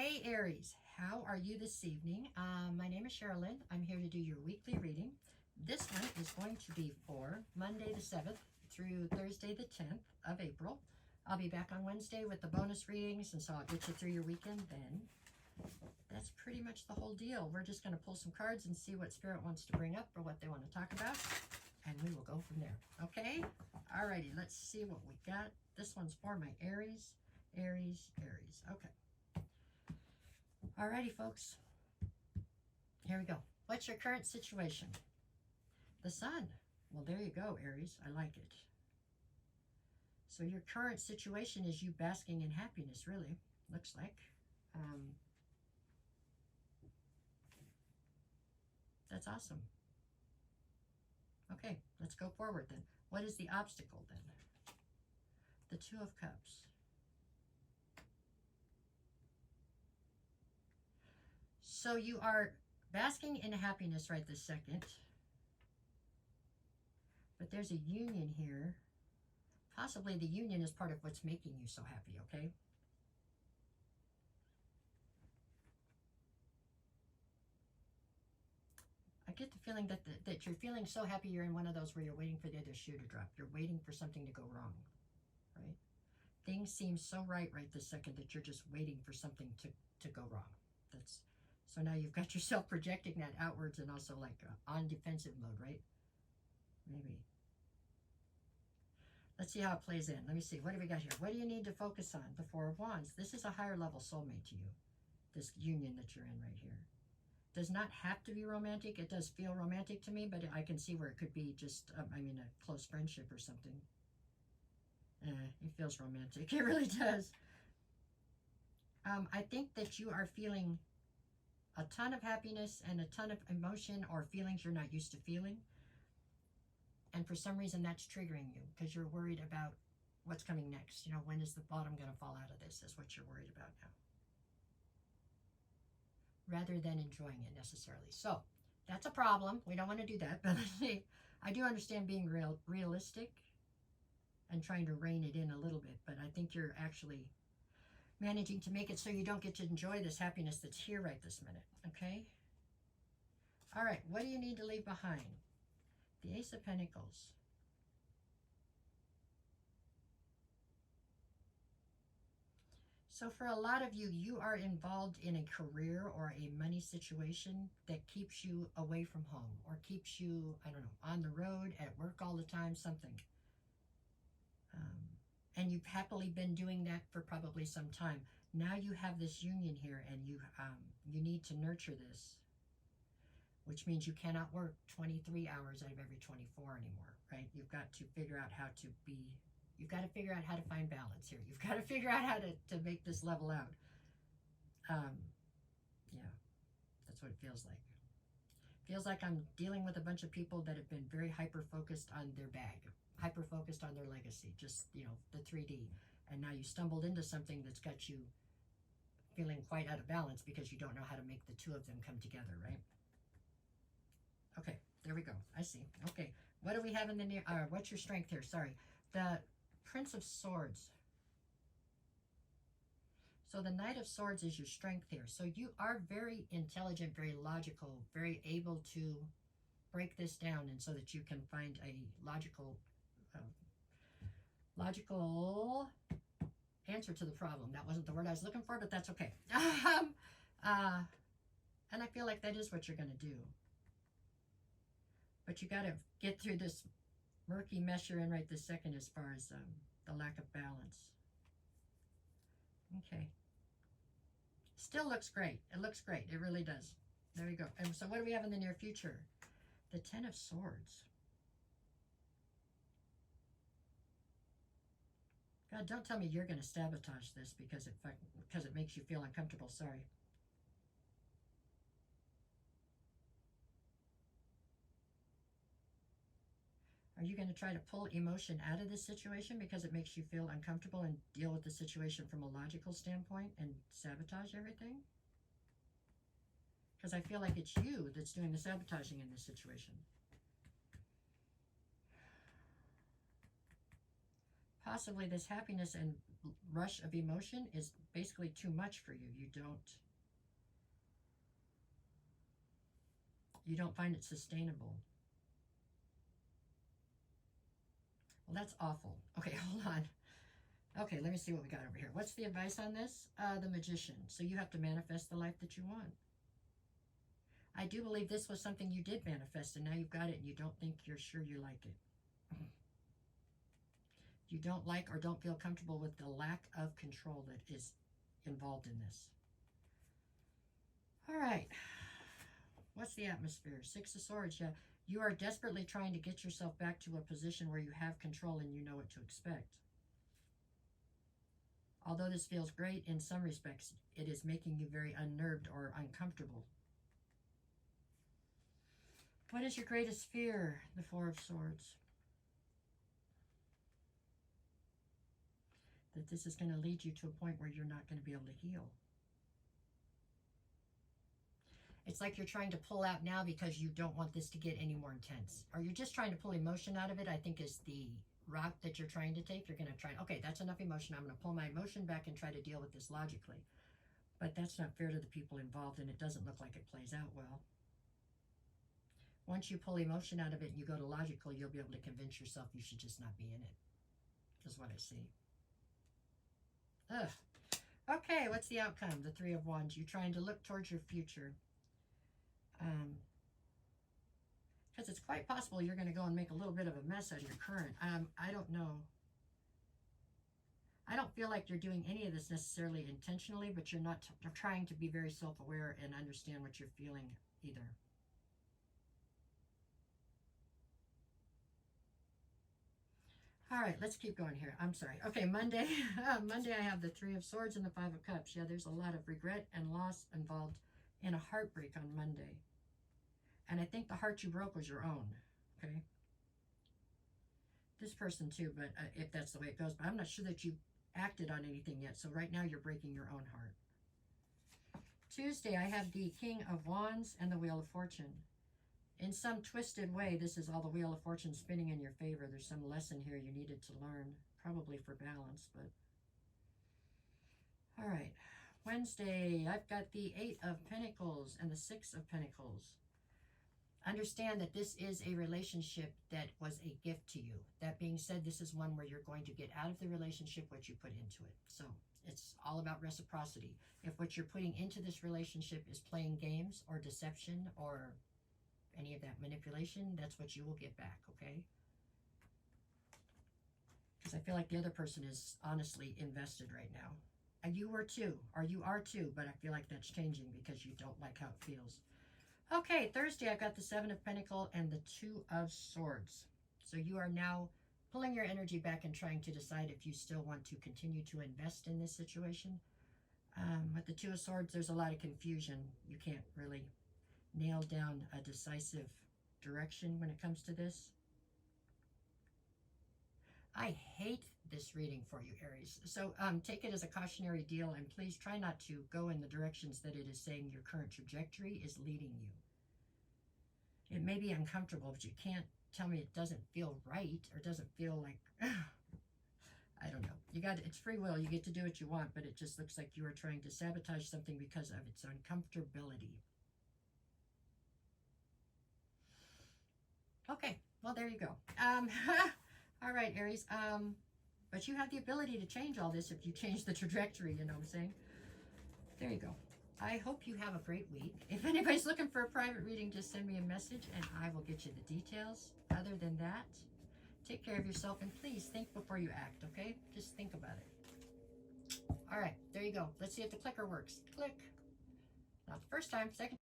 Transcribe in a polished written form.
Hey Aries, how are you this evening? My name is Sherilyn. I'm here to do your weekly reading. This one is going to be for Monday the 7th through Thursday the 10th of April. I'll be back on Wednesday with the bonus readings, and so I'll get you through your weekend then. That's pretty much the whole deal. We're just going to pull some cards and see what Spirit wants to bring up or what they want to talk about, and we will go from there. Okay? Alrighty, let's see what we got. This one's for my Aries. Aries. Okay. Alrighty, folks. Here we go. What's your current situation? The Sun. Well, there you go, Aries. I like it. So your current situation is you basking in happiness, really. Looks like. That's awesome. Okay, let's go forward then. What is the obstacle then? The Two of Cups. So you are basking in happiness right this second. But there's a union here. Possibly the union is part of what's making you so happy, okay? I get the feeling that that you're feeling so happy you're in one of those where you're waiting for the other shoe to drop. You're waiting for something to go wrong, right? Things seem so right this second that you're just waiting for something to go wrong. So now you've got yourself projecting that outwards and also like on defensive mode, right? Maybe. Let's see how it plays in. Let me see. What do we got here? What do you need to focus on? The Four of Wands. This is a higher level soulmate to you. This union that you're in right here. Does not have to be romantic. It does feel romantic to me, but I can see where it could be just, a close friendship or something. It feels romantic. It really does. I think that you are feeling a ton of happiness and a ton of emotion or feelings you're not used to feeling. And for some reason that's triggering you because you're worried about what's coming next. You know, when is the bottom going to fall out of this is what you're worried about now. Rather than enjoying it necessarily. So that's a problem. We don't want to do that. But I do understand being realistic and trying to rein it in a little bit. But I think you're actually managing to make it so you don't get to enjoy this happiness that's here right this minute. Okay? All right. What do you need to leave behind? The Ace of Pentacles. So for a lot of you, you are involved in a career or a money situation that keeps you away from home or keeps you, I don't know, on the road, at work all the time, something. And you've happily been doing that for probably some time. Now you have this union here and you need to nurture this, which means you cannot work 23 hours out of every 24 anymore, right? You've got to figure out how to figure out how to find balance here. You've got to figure out how to make this level out. Yeah, that's what it feels like. Feels like I'm dealing with a bunch of people that have been very hyper-focused on their bag, hyper-focused on their legacy, just, you know, the 3D. And now you stumbled into something that's got you feeling quite out of balance because you don't know how to make the two of them come together, right? Okay, there we go. I see. Okay, what do we have in the near? What's your strength here? Sorry, the Prince of Swords. So the Knight of Swords is your strength here. So you are very intelligent, very logical, very able to break this down, and so that you can find a logical answer to the problem. That wasn't the word I was looking for, but that's okay. And I feel like that is what you're going to do. But you got to get through this murky mess you're in right this second as far as the lack of balance. Okay. Still looks great. It looks great. It really does. There you go. And so what do we have in the near future? The Ten of Swords. God, don't tell me you're going to sabotage this because it makes you feel uncomfortable. Sorry. Are you going to try to pull emotion out of this situation because it makes you feel uncomfortable and deal with the situation from a logical standpoint and sabotage everything? Because I feel like it's you that's doing the sabotaging in this situation. Possibly this happiness and rush of emotion is basically too much for you. You don't find it sustainable. Well, that's awful. Okay, hold on. Okay, let me see what we got over here. What's the advice on this? The Magician. So you have to manifest the life that you want. I do believe this was something you did manifest, and now you've got it, and you don't think you're sure you like it. You don't like or don't feel comfortable with the lack of control that is involved in this. All right. What's the atmosphere? Six of Swords. Yeah. You are desperately trying to get yourself back to a position where you have control and you know what to expect. Although this feels great in some respects, it is making you very unnerved or uncomfortable. What is your greatest fear? The Four of Swords. That this is going to lead you to a point where you're not going to be able to heal. It's like you're trying to pull out now because you don't want this to get any more intense. Or you're just trying to pull emotion out of it, I think is the route that you're trying to take. You're going to try, okay, that's enough emotion. I'm going to pull my emotion back and try to deal with this logically. But that's not fair to the people involved, and it doesn't look like it plays out well. Once you pull emotion out of it and you go to logical, you'll be able to convince yourself you should just not be in it, is what I see. Ugh. Okay, what's the outcome? The Three of Wands. You're trying to look towards your future. Because it's quite possible you're going to go and make a little bit of a mess out of your current. I don't know. I don't feel like you're doing any of this necessarily intentionally, but you're not. You're trying to be very self-aware and understand what you're feeling either. All right, let's keep going here. I'm sorry. Okay, Monday. Monday I have the Three of Swords and the Five of Cups. Yeah, there's a lot of regret and loss involved in a heartbreak on Monday. And I think the heart you broke was your own, okay? This person too, but if that's the way it goes. But I'm not sure that you acted on anything yet. So right now you're breaking your own heart. Tuesday, I have the King of Wands and the Wheel of Fortune. In some twisted way, this is all the Wheel of Fortune spinning in your favor. There's some lesson here you needed to learn, probably for balance, but... All right. Wednesday, I've got the Eight of Pentacles and the Six of Pentacles. Understand that this is a relationship that was a gift to you. That being said, this is one where you're going to get out of the relationship what you put into it. So it's all about reciprocity. If what you're putting into this relationship is playing games or deception or any of that manipulation, that's what you will get back, okay? Because I feel like the other person is honestly invested right now. And you were too, or you are too, but I feel like that's changing because you don't like how it feels. Okay, Thursday, I've got the Seven of Pentacles and the Two of Swords. So you are now pulling your energy back and trying to decide if you still want to continue to invest in this situation. With the Two of Swords, there's a lot of confusion. You can't really nail down a decisive direction when it comes to this. I hate this reading for you, Aries. So take it as a cautionary deal, and please try not to go in the directions that it is saying your current trajectory is leading you. It may be uncomfortable, but you can't tell me it doesn't feel right or doesn't feel like, I don't know. It's free will. You get to do what you want, but it just looks like you are trying to sabotage something because of its uncomfortability. Okay, well, there you go. All right, Aries. But you have the ability to change all this if you change the trajectory, you know what I'm saying? There you go. I hope you have a great week. If anybody's looking for a private reading, just send me a message and I will get you the details. Other than that, take care of yourself and please think before you act, okay? Just think about it. All right, there you go. Let's see if the clicker works. Click. Not the first time, second